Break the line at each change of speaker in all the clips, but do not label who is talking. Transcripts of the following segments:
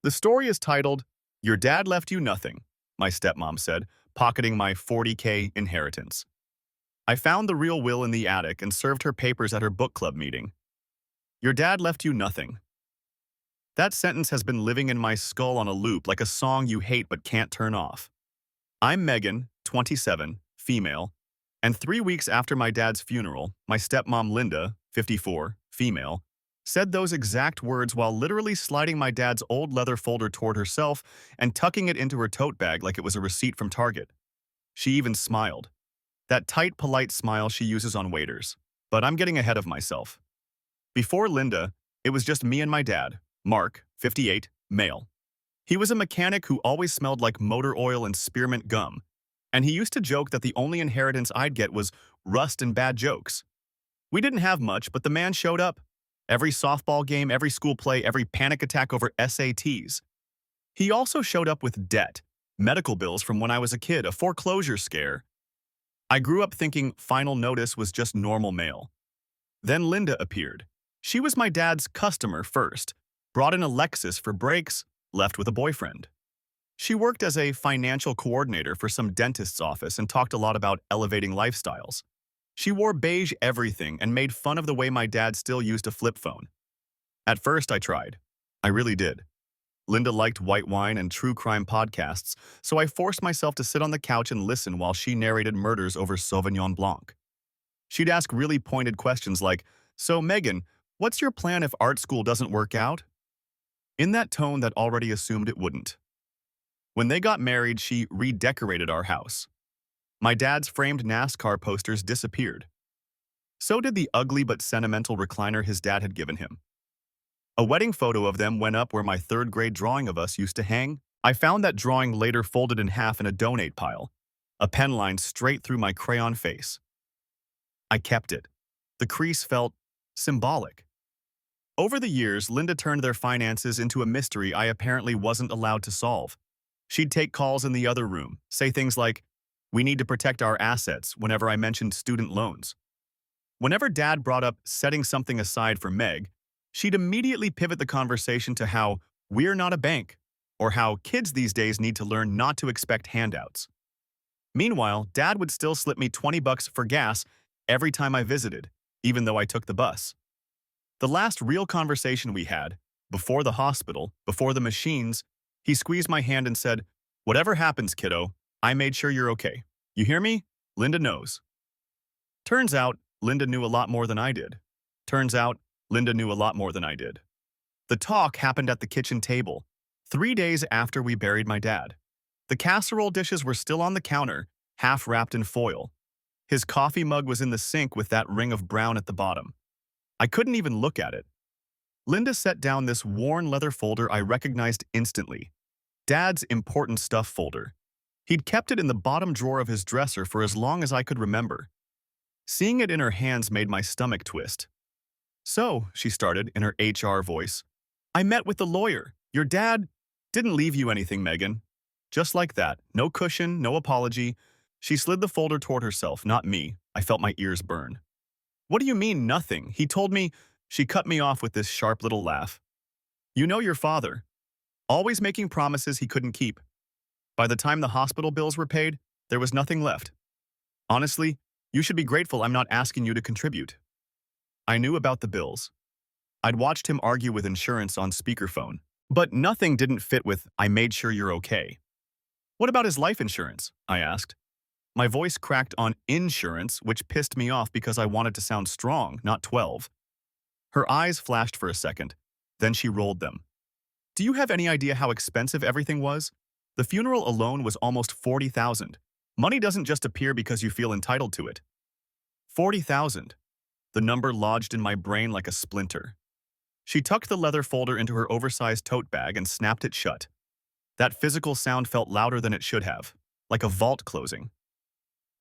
The story is titled, Your Dad Left You Nothing, my stepmom said, pocketing my 40K inheritance. I found the real will in the attic and served her papers at her book club meeting. Your dad left you nothing. That sentence has been living in my skull on a loop like a song you hate but can't turn off. I'm Megan, 27, female, and 3 weeks after my dad's funeral, my stepmom Linda, 54, female, said those exact words while literally sliding my dad's old leather folder toward herself and tucking it into her tote bag like it was a receipt from Target. She even smiled. That tight, polite smile she uses on waiters. But I'm getting ahead of myself. Before Linda, it was just me and my dad, Mark, 58, male. He was a mechanic who always smelled like motor oil and spearmint gum, and he used to joke that the only inheritance I'd get was rust and bad jokes. We didn't have much, but the man showed up. Every softball game, every school play, every panic attack over SATs. He also showed up with debt, medical bills from when I was a kid, a foreclosure scare. I grew up thinking final notice was just normal mail. Then Linda appeared. She was my dad's customer first, brought in a Lexus for brakes, left with a boyfriend. She worked as a financial coordinator for some dentist's office and talked a lot about elevating lifestyles. She wore beige everything and made fun of the way my dad still used a flip phone. At first, I tried. I really did. Linda liked white wine and true crime podcasts, so I forced myself to sit on the couch and listen while she narrated murders over Sauvignon Blanc. She'd ask really pointed questions like, "So, Megan, what's your plan if art school doesn't work out?" In that tone that already assumed it wouldn't. When they got married, she redecorated our house. My dad's framed NASCAR posters disappeared. So did the ugly but sentimental recliner his dad had given him. A wedding photo of them went up where my third-grade drawing of us used to hang. I found that drawing later folded in half in a donate pile, a pen line straight through my crayon face. I kept it. The crease felt symbolic. Over the years, Linda turned their finances into a mystery I apparently wasn't allowed to solve. She'd take calls in the other room, say things like, "We need to protect our assets," whenever I mentioned student loans. Whenever Dad brought up setting something aside for Meg, she'd immediately pivot the conversation to how we're not a bank, or how kids these days need to learn not to expect handouts. Meanwhile, Dad would still slip me $20 for gas every time I visited, even though I took the bus. The last real conversation we had, before the hospital, before the machines, he squeezed my hand and said, "Whatever happens, kiddo, I made sure you're okay. You hear me? Linda knows." Turns out, Linda knew a lot more than I did. Turns out, Linda knew a lot more than I did. The talk happened at the kitchen table, 3 days after we buried my dad. The casserole dishes were still on the counter, half wrapped in foil. His coffee mug was in the sink with that ring of brown at the bottom. I couldn't even look at it. Linda set down this worn leather folder I recognized instantly. Dad's important stuff folder. He'd kept it in the bottom drawer of his dresser for as long as I could remember. Seeing it in her hands made my stomach twist. "So," she started in her HR voice, "I met with the lawyer. Your dad didn't leave you anything, Megan." Just like that, no cushion, no apology. She slid the folder toward herself, not me. I felt my ears burn. "What do you mean, nothing? He told me—" She cut me off with this sharp little laugh. "You know your father. Always making promises he couldn't keep. By the time the hospital bills were paid, there was nothing left. Honestly, you should be grateful I'm not asking you to contribute." I knew about the bills. I'd watched him argue with insurance on speakerphone. But nothing didn't fit with "I made sure you're okay." "What about his life insurance?" I asked. My voice cracked on insurance, which pissed me off because I wanted to sound strong, not 12. Her eyes flashed for a second. Then she rolled them. "Do you have any idea how expensive everything was? The funeral alone was almost $40,000. Money doesn't just appear because you feel entitled to it." 40,000. The number lodged in my brain like a splinter. She tucked the leather folder into her oversized tote bag and snapped it shut. That physical sound felt louder than it should have, like a vault closing.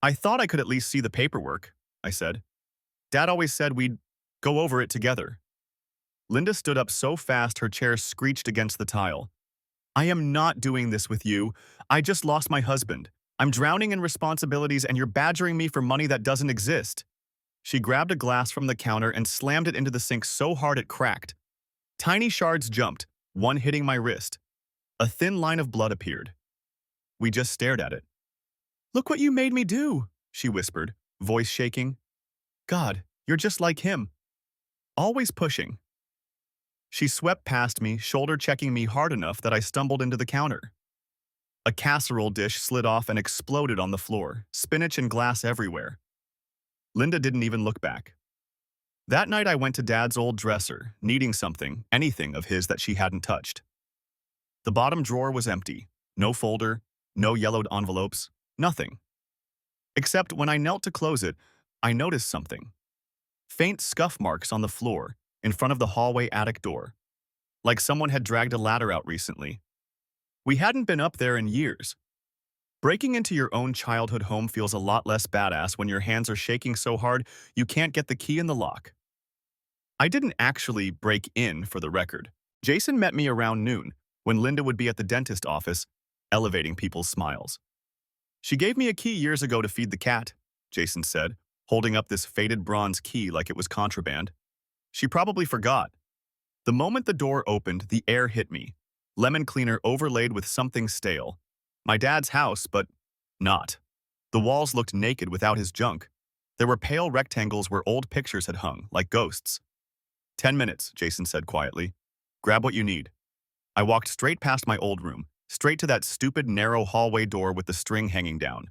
"I thought I could at least see the paperwork," I said. "Dad always said we'd go over it together." Linda stood up so fast her chair screeched against the tile. "I am not doing this with you. I just lost my husband. I'm drowning in responsibilities and you're badgering me for money that doesn't exist." She grabbed a glass from the counter and slammed it into the sink so hard it cracked. Tiny shards jumped, one hitting my wrist. A thin line of blood appeared. We just stared at it. "Look what you made me do," she whispered, voice shaking. "God, you're just like him. Always pushing." She swept past me, shoulder-checking me hard enough that I stumbled into the counter. A casserole dish slid off and exploded on the floor, spinach and glass everywhere. Linda didn't even look back. That night I went to Dad's old dresser, needing something, anything of his that she hadn't touched. The bottom drawer was empty. No folder, no yellowed envelopes, nothing. Except when I knelt to close it, I noticed something. Faint scuff marks on the floor, in front of the hallway attic door. Like someone had dragged a ladder out recently. We hadn't been up there in years. Breaking into your own childhood home feels a lot less badass when your hands are shaking so hard you can't get the key in the lock. I didn't actually break in, for the record. Jason met me around noon, when Linda would be at the dentist office, elevating people's smiles. "She gave me a key years ago to feed the cat," Jason said, holding up this faded bronze key like it was contraband. "She probably forgot." The moment the door opened, the air hit me. Lemon cleaner overlaid with something stale. My dad's house, but not. The walls looked naked without his junk. There were pale rectangles where old pictures had hung, like ghosts. 10 minutes, Jason said quietly. "Grab what you need." I walked straight past my old room, straight to that stupid narrow hallway door with the string hanging down.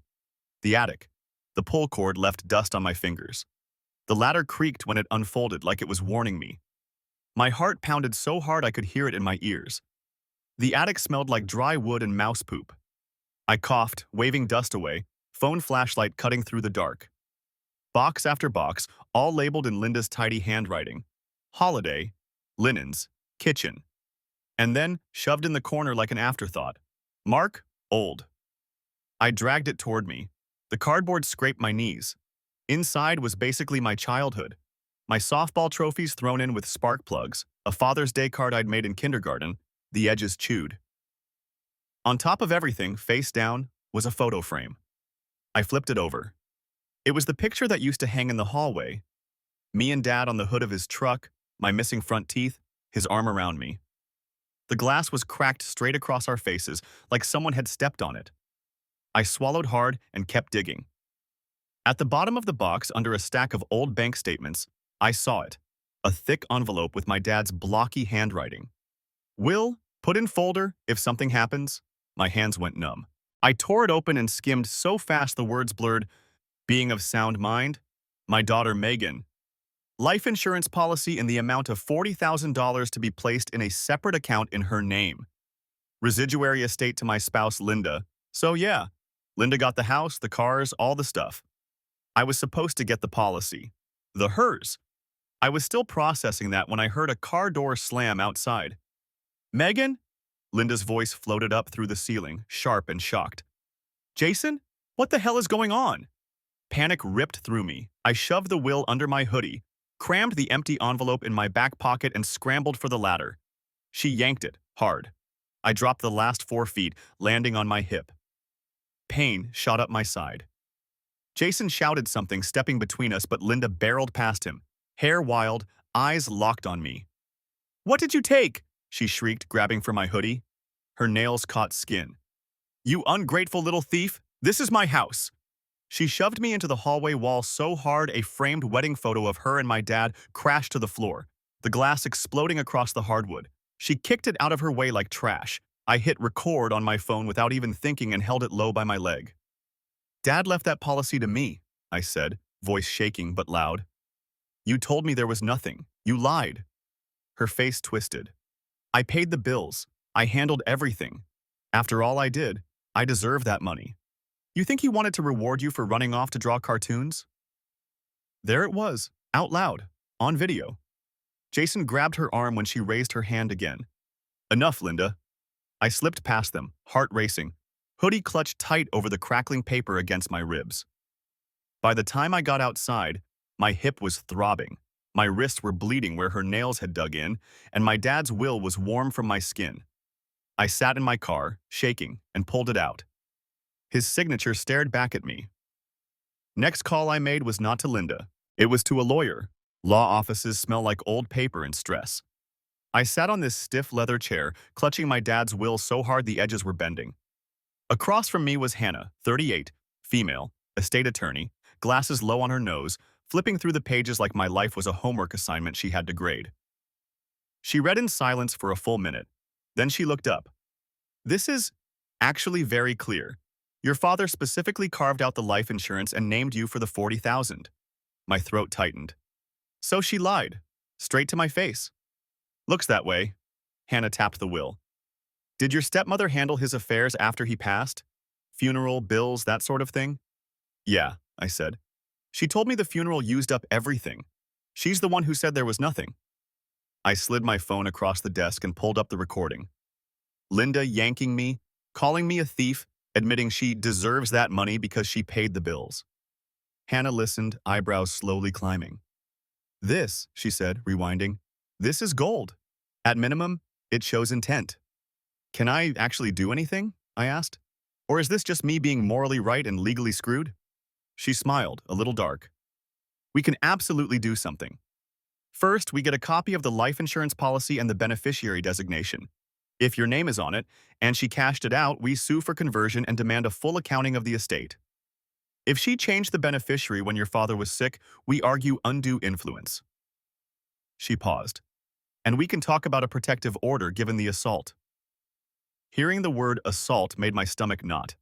The attic. The pull cord left dust on my fingers. The ladder creaked when it unfolded like it was warning me. My heart pounded so hard I could hear it in my ears. The attic smelled like dry wood and mouse poop. I coughed, waving dust away, phone flashlight cutting through the dark. Box after box, all labeled in Linda's tidy handwriting. Holiday, linens, kitchen. And then, shoved in the corner like an afterthought, mark, old. I dragged it toward me. The cardboard scraped my knees. Inside was basically my childhood. My softball trophies thrown in with spark plugs, a Father's Day card I'd made in kindergarten, the edges chewed. On top of everything, face down, was a photo frame. I flipped it over. It was the picture that used to hang in the hallway. Me and Dad on the hood of his truck, my missing front teeth, his arm around me. The glass was cracked straight across our faces, like someone had stepped on it. I swallowed hard and kept digging. At the bottom of the box, under a stack of old bank statements, I saw it, a thick envelope with my dad's blocky handwriting. "Will, put in folder if something happens." My hands went numb. I tore it open and skimmed so fast the words blurred. "Being of sound mind, my daughter Megan. Life insurance policy in the amount of $40,000 to be placed in a separate account in her name. Residuary estate to my spouse Linda." So yeah, Linda got the house, the cars, all the stuff. I was supposed to get the policy. The hers. I was still processing that when I heard a car door slam outside. "Megan?" Linda's voice floated up through the ceiling, sharp and shocked. "Jason? What the hell is going on?" Panic ripped through me. I shoved the will under my hoodie, crammed the empty envelope in my back pocket, and scrambled for the ladder. She yanked it, hard. I dropped the last 4 feet, landing on my hip. Pain shot up my side. Jason shouted something, stepping between us, but Linda barreled past him, hair wild, eyes locked on me. "What did you take?" she shrieked, grabbing for my hoodie. Her nails caught skin. "You ungrateful little thief! This is my house!" She shoved me into the hallway wall so hard a framed wedding photo of her and my dad crashed to the floor, the glass exploding across the hardwood. She kicked it out of her way like trash. I hit record on my phone without even thinking and held it low by my leg. "Dad left that policy to me," I said, voice shaking but loud. "You told me there was nothing. You lied." Her face twisted. "I paid the bills. I handled everything. After all I did, I deserve that money. You think he wanted to reward you for running off to draw cartoons?" There it was, out loud, on video. Jason grabbed her arm when she raised her hand again. "Enough, Linda." I slipped past them, heart racing, hoodie clutched tight over the crackling paper against my ribs. By the time I got outside, my hip was throbbing, my wrists were bleeding where her nails had dug in, and my dad's will was warm from my skin. I sat in my car, shaking, and pulled it out. His signature stared back at me. Next call I made was not to Linda. It was to a lawyer. Law offices smell like old paper and stress. I sat on this stiff leather chair, clutching my dad's will so hard the edges were bending. Across from me was Hannah, 38, female, estate attorney, glasses low on her nose, flipping through the pages like my life was a homework assignment she had to grade. She read in silence for a full minute. Then she looked up. This is actually very clear. Your father specifically carved out the life insurance and named you for the 40,000. My throat tightened. So she lied. Straight to my face. Looks that way. Hannah tapped the will. Did your stepmother handle his affairs after he passed? Funeral, bills, that sort of thing? Yeah, I said. She told me the funeral used up everything. She's the one who said there was nothing. I slid my phone across the desk and pulled up the recording. Linda yanking me, calling me a thief, admitting she deserves that money because she paid the bills. Hannah listened, eyebrows slowly climbing. This, she said, rewinding, this is gold. At minimum, it shows intent. Can I actually do anything? I asked. Or is this just me being morally right and legally screwed? She smiled, a little dark. We can absolutely do something. First, we get a copy of the life insurance policy and the beneficiary designation. If your name is on it, and she cashed it out, we sue for conversion and demand a full accounting of the estate. If she changed the beneficiary when your father was sick, we argue undue influence. She paused. And we can talk about a protective order given the assault. Hearing the word assault made my stomach knot.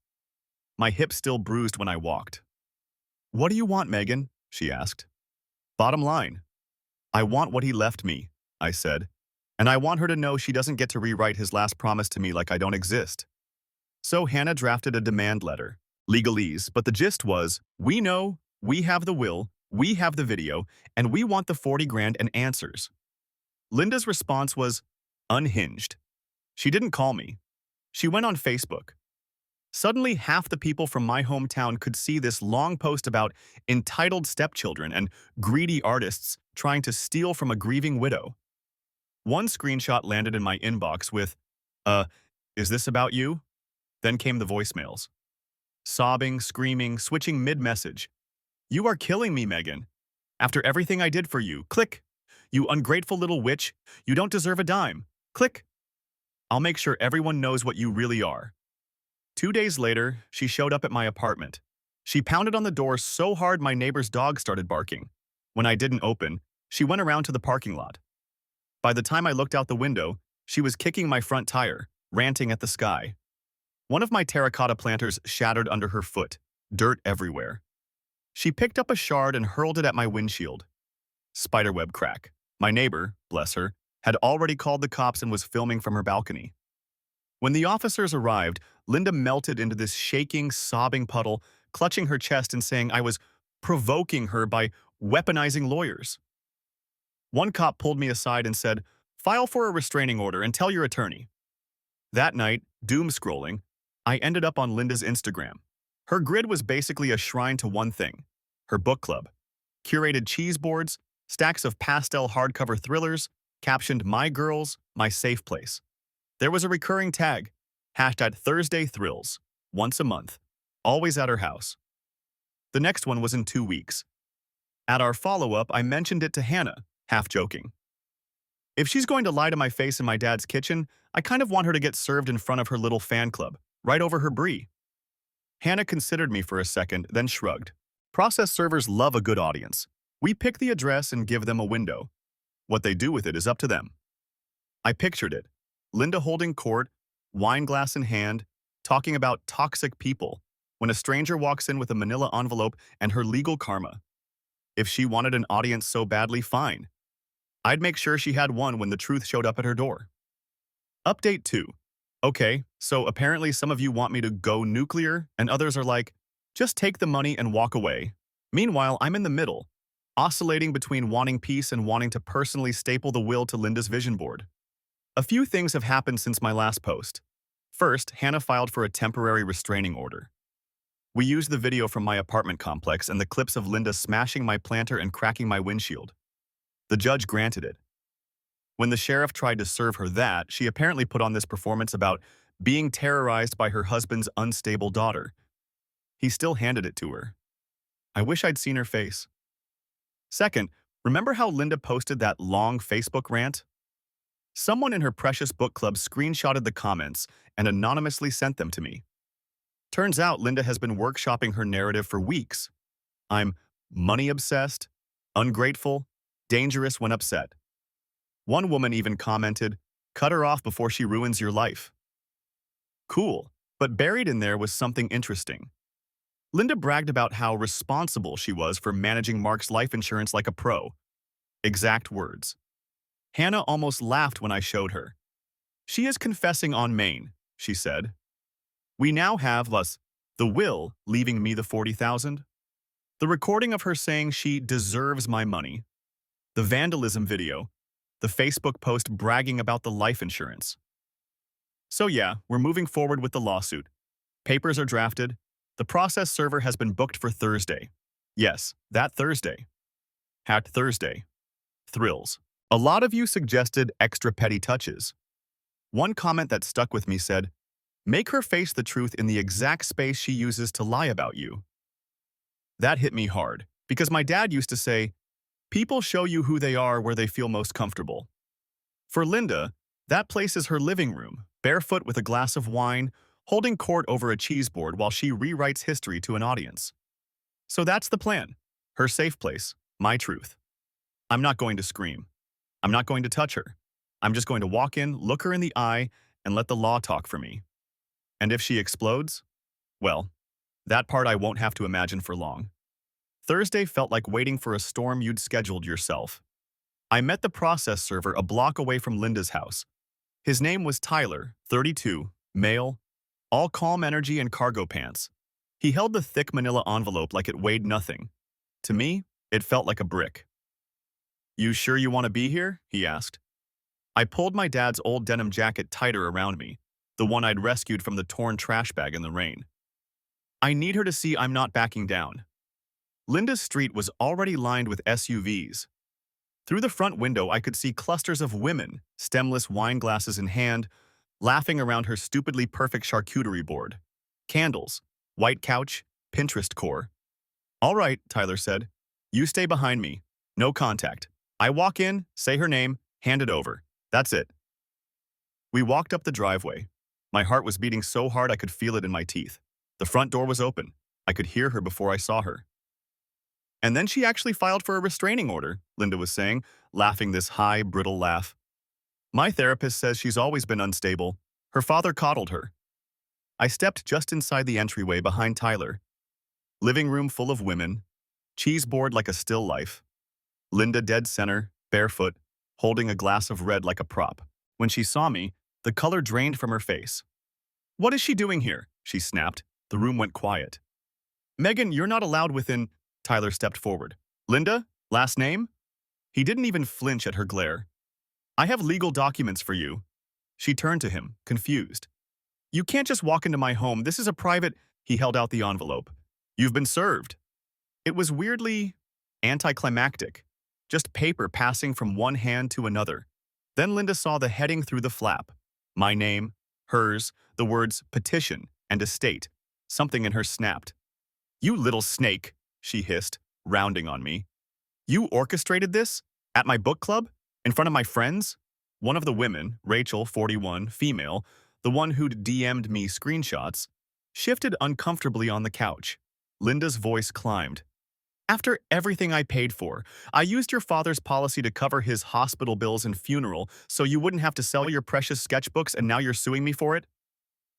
My hip still bruised when I walked. What do you want, Megan? She asked. Bottom line. I want what he left me, I said. And I want her to know she doesn't get to rewrite his last promise to me like I don't exist. So Hannah drafted a demand letter. Legalese, but the gist was, we know, we have the will, we have the video, and we want the 40 grand and answers. Linda's response was unhinged. She didn't call me. She went on Facebook. Suddenly, half the people from my hometown could see this long post about entitled stepchildren and greedy artists trying to steal from a grieving widow. One screenshot landed in my inbox with, is this about you? Then came the voicemails. Sobbing, screaming, switching mid-message. You are killing me, Megan. After everything I did for you, click. You ungrateful little witch, you don't deserve a dime. Click. I'll make sure everyone knows what you really are. 2 days later, she showed up at my apartment. She pounded on the door so hard my neighbor's dog started barking. When I didn't open, she went around to the parking lot. By the time I looked out the window, she was kicking my front tire, ranting at the sky. One of my terracotta planters shattered under her foot, dirt everywhere. She picked up a shard and hurled it at my windshield. Spiderweb crack. My neighbor, bless her, had already called the cops and was filming from her balcony. When the officers arrived, Linda melted into this shaking, sobbing puddle, clutching her chest and saying I was provoking her by weaponizing lawyers. One cop pulled me aside and said, file for a restraining order and tell your attorney. That night, doom scrolling, I ended up on Linda's Instagram. Her grid was basically a shrine to one thing, her book club. Curated cheese boards, stacks of pastel hardcover thrillers, captioned My Girls, My Safe Place. There was a recurring tag, hashtag Thursday Thrills, once a month, always at her house. The next one was in 2 weeks. At our follow-up, I mentioned it to Hannah, half joking. If she's going to lie to my face in my dad's kitchen, I kind of want her to get served in front of her little fan club, right over her brie. Hannah considered me for a second, then shrugged. Process servers love a good audience. We pick the address and give them a window. What they do with it is up to them. I pictured it. Linda holding court, wine glass in hand, talking about toxic people, when a stranger walks in with a manila envelope and her legal karma. If she wanted an audience so badly, fine. I'd make sure she had one when the truth showed up at her door. Update 2. Okay, so apparently some of you want me to go nuclear, and others are like, just take the money and walk away. Meanwhile, I'm in the middle, oscillating between wanting peace and wanting to personally staple the will to Linda's vision board. A few things have happened since my last post. First, Hannah filed for a temporary restraining order. We used the video from my apartment complex and the clips of Linda smashing my planter and cracking my windshield. The judge granted it. When the sheriff tried to serve her that, she apparently put on this performance about being terrorized by her husband's unstable daughter. He still handed it to her. I wish I'd seen her face. Second, remember how Linda posted that long Facebook rant? Someone in her precious book club screenshotted the comments and anonymously sent them to me. Turns out Linda has been workshopping her narrative for weeks. I'm money-obsessed, ungrateful, dangerous when upset. One woman even commented, "Cut her off before she ruins your life." Cool, but buried in there was something interesting. Linda bragged about how responsible she was for managing Mark's life insurance like a pro. Exact words. Hannah almost laughed when I showed her. "She is confessing on Maine," she said. "We now have the will leaving me the 40,000, the recording of her saying she deserves my money, the vandalism video, the Facebook post bragging about the life insurance." So yeah, we're moving forward with the lawsuit. Papers are drafted. The process server has been booked for Thursday. Yes, that Thursday. Hat Thursday. Thrills. A lot of you suggested extra petty touches. One comment that stuck with me said, "Make her face the truth in the exact space she uses to lie about you." That hit me hard, because my dad used to say, "People show you who they are where they feel most comfortable." For Linda, that place is her living room, barefoot with a glass of wine, holding court over a cheese board while she rewrites history to an audience. So that's the plan. Her safe place, my truth. I'm not going to scream. I'm not going to touch her. I'm just going to walk in, look her in the eye, and let the law talk for me. And if she explodes, well, that part I won't have to imagine for long. Thursday felt like waiting for a storm you'd scheduled yourself. I met the process server a block away from Linda's house. His name was Tyler, 32, male, all calm energy and cargo pants. He held the thick manila envelope like it weighed nothing. To me, it felt like a brick. "You sure you want to be here?" he asked. I pulled my dad's old denim jacket tighter around me, the one I'd rescued from the torn trash bag in the rain. "I need her to see I'm not backing down." Linda's street was already lined with SUVs. Through the front window, I could see clusters of women, stemless wine glasses in hand, laughing around her stupidly perfect charcuterie board. Candles, white couch, Pinterest core. "All right," Tyler said. "You stay behind me. No contact. I walk in, say her name, hand it over. That's it." We walked up the driveway. My heart was beating so hard I could feel it in my teeth. The front door was open. I could hear her before I saw her. "And then she actually filed for a restraining order," Linda was saying, laughing this high, brittle laugh. "My therapist says she's always been unstable. Her father coddled her." I stepped just inside the entryway behind Tyler. Living room full of women. Cheese board like a still life. Linda dead center, barefoot, holding a glass of red like a prop. When she saw me, the color drained from her face. "What is she doing here?" she snapped. The room went quiet. "Megan, you're not allowed within..." Tyler stepped forward. "Linda? Last name?" He didn't even flinch at her glare. "I have legal documents for you." She turned to him, confused. "You can't just walk into my home. This is a private..." He held out the envelope. "You've been served." It was weirdly anticlimactic, just paper passing from one hand to another. Then Linda saw the heading through the flap. My name, hers, the words petition and estate. Something in her snapped. "You little snake," she hissed, rounding on me. "You orchestrated this? At my book club? In front of my friends?" One of the women, Rachel, 41, female, the one who'd DM'd me screenshots, shifted uncomfortably on the couch. Linda's voice climbed. "After everything I paid for, I used your father's policy to cover his hospital bills and funeral so you wouldn't have to sell your precious sketchbooks, and now you're suing me for it?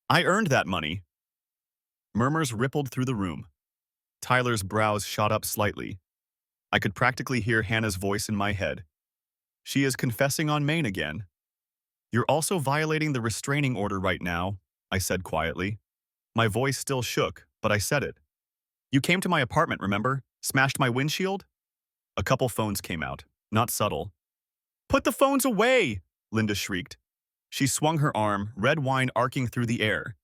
I earned that money." Murmurs rippled through the room. Tyler's brows shot up slightly. I could practically hear Hannah's voice in my head. "She is confessing on Maine again." "You're also violating the restraining order right now," I said quietly. My voice still shook, but I said it. "You came to my apartment, remember? Smashed my windshield?" A couple phones came out, not subtle. "Put the phones away!" Linda shrieked. She swung her arm, red wine arcing through the air.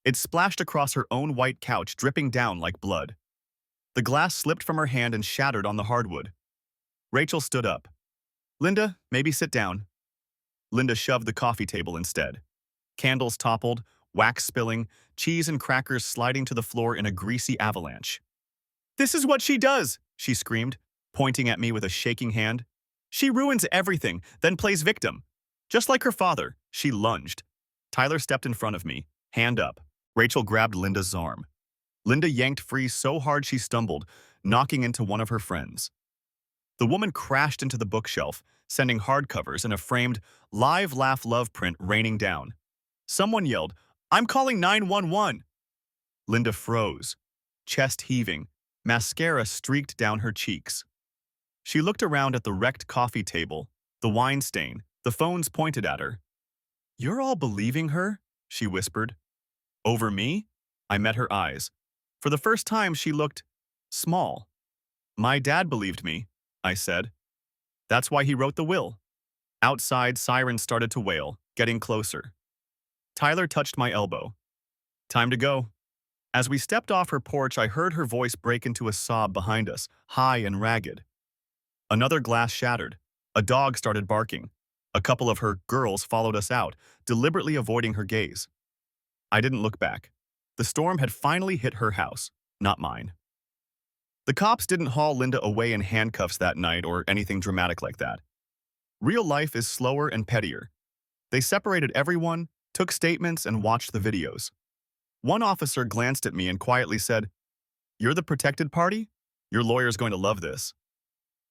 It splashed across her own white couch, dripping down like blood. The glass slipped from her hand and shattered on the hardwood. Rachel stood up. "Linda, maybe sit down." Linda shoved the coffee table instead. Candles toppled, wax spilling, cheese and crackers sliding to the floor in a greasy avalanche. "This is what she does!" she screamed, pointing at me with a shaking hand. "She ruins everything, then plays victim. Just like her father, she lunged. Tyler stepped in front of me, hand up. Rachel grabbed Linda's arm. Linda yanked free so hard she stumbled, knocking into one of her friends. The woman crashed into the bookshelf, sending hardcovers and a framed "Live Laugh Love" print raining down. Someone yelled, "I'm calling 911!" Linda froze, chest heaving, mascara streaked down her cheeks. She looked around at the wrecked coffee table, the wine stain, the phones pointed at her. "You're all believing her?" she whispered. "Over me?" I met her eyes. For the first time, she looked small. "My dad believed me," I said. "That's why he wrote the will." Outside, sirens started to wail, getting closer. Tyler touched my elbow. "Time to go." As we stepped off her porch, I heard her voice break into a sob behind us, high and ragged. Another glass shattered. A dog started barking. A couple of her girls followed us out, deliberately avoiding her gaze. I didn't look back. The storm had finally hit her house, not mine. The cops didn't haul Linda away in handcuffs that night or anything dramatic like that. Real life is slower and pettier. They separated everyone, took statements, and watched the videos. One officer glanced at me and quietly said, "You're the protected party? Your lawyer's going to love this."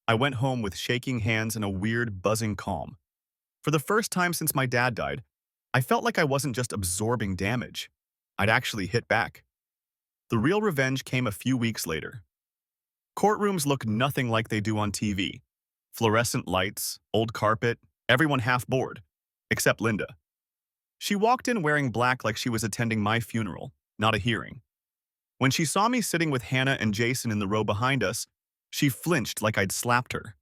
I went home with shaking hands and a weird, buzzing calm. For the first time since my dad died, I felt like I wasn't just absorbing damage. I'd actually hit back. The real revenge came a few weeks later. Courtrooms look nothing like they do on TV. Fluorescent lights, old carpet, everyone half bored, except Linda. She walked in wearing black like she was attending my funeral, not a hearing. When she saw me sitting with Hannah and Jason in the row behind us, she flinched like I'd slapped her.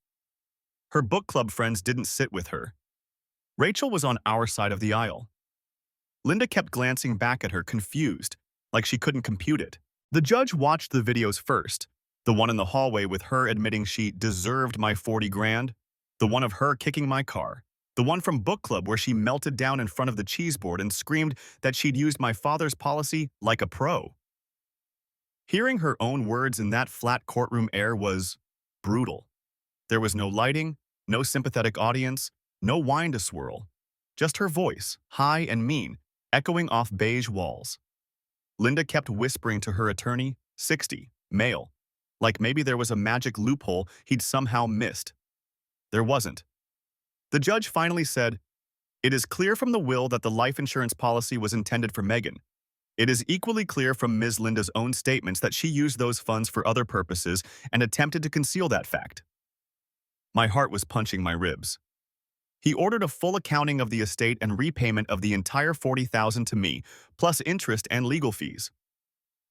Her book club friends didn't sit with her. Rachel was on our side of the aisle. Linda kept glancing back at her, confused, like she couldn't compute it. The judge watched the videos first, the one in the hallway with her admitting she deserved my 40 grand, the one of her kicking my car, the one from book club where she melted down in front of the cheese board and screamed that she'd used my father's policy like a pro. Hearing her own words in that flat courtroom air was brutal. There was no lighting, no sympathetic audience, no wine to swirl. Just her voice, high and mean, echoing off beige walls. Linda kept whispering to her attorney, 60, male, like maybe there was a magic loophole he'd somehow missed. There wasn't. The judge finally said, "It is clear from the will that the life insurance policy was intended for Megan. It is equally clear from Ms. Linda's own statements that she used those funds for other purposes and attempted to conceal that fact." My heart was punching my ribs. He ordered a full accounting of the estate and repayment of the entire $40,000 to me, plus interest and legal fees.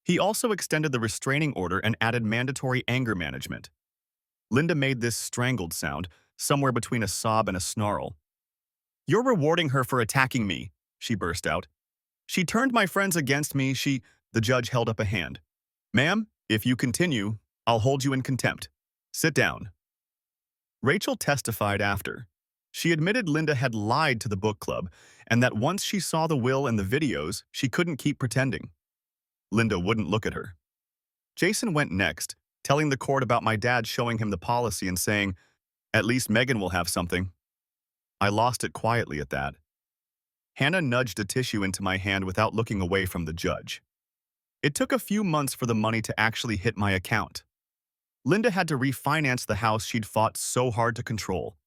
He also extended the restraining order and added mandatory anger management. Linda made this strangled sound, somewhere between a sob and a snarl. "You're rewarding her for attacking me," she burst out. "She turned my friends against me, The judge held up a hand. "Ma'am, if you continue, I'll hold you in contempt. Sit down." Rachel testified after. She admitted Linda had lied to the book club and that once she saw the will and the videos, she couldn't keep pretending. Linda wouldn't look at her. Jason went next, telling the court about my dad showing him the policy and saying, "At least Megan will have something." I lost it quietly at that. Hannah nudged a tissue into my hand without looking away from the judge. It took a few months for the money to actually hit my account. Linda had to refinance the house she'd fought so hard to control.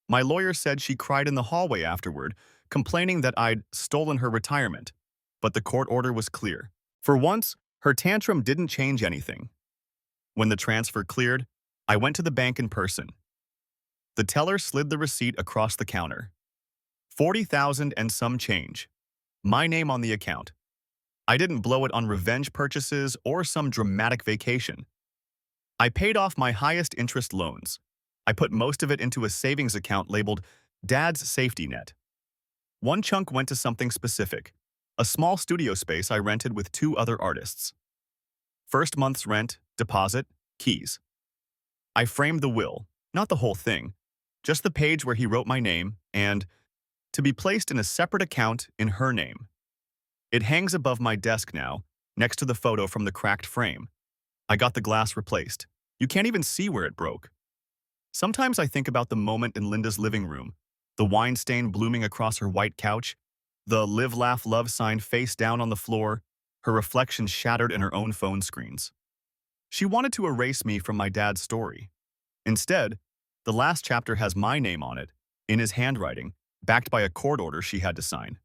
My lawyer said she cried in the hallway afterward, complaining that I'd stolen her retirement. But the court order was clear. For once, her tantrum didn't change anything. When the transfer cleared, I went to the bank in person. The teller slid the receipt across the counter. 40,000 and some change. My name on the account. I didn't blow it on revenge purchases or some dramatic vacation. I paid off my highest interest loans. I put most of it into a savings account labeled Dad's Safety Net. One chunk went to something specific, a small studio space I rented with 2 other artists. First month's rent, deposit, keys. I framed the will, not the whole thing, just the page where he wrote my name and to be placed in a separate account in her name. It hangs above my desk now, next to the photo from the cracked frame. I got the glass replaced. You can't even see where it broke. Sometimes I think about the moment in Linda's living room, the wine stain blooming across her white couch, the live, laugh, love sign face down on the floor, her reflection shattered in her own phone screens. She wanted to erase me from my dad's story. Instead, the last chapter has my name on it, in his handwriting, backed by a court order she had to sign.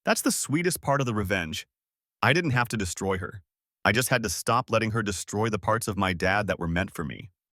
That's the sweetest part of the revenge. I didn't have to destroy her. I just had to stop letting her destroy the parts of my dad that were meant for me.